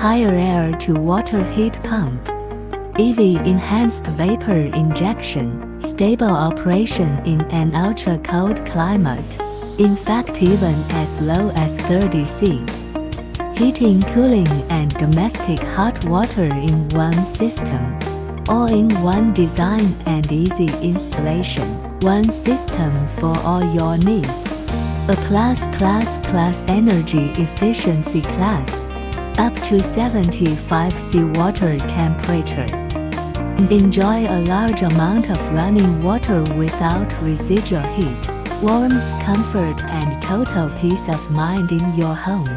higher air-to-water heat pump, EV enhanced vapor injection, stable operation in an ultra-cold climate, in fact even as low as 30 C. Heating, cooling and domestic hot water in one system. All-in-one design and easy installation. One system for all your needs. A plus energy efficiency class. Up to 75 C water temperature. Enjoy a large amount of running water without residual heat. Warmth, comfort and total peace of mind in your home.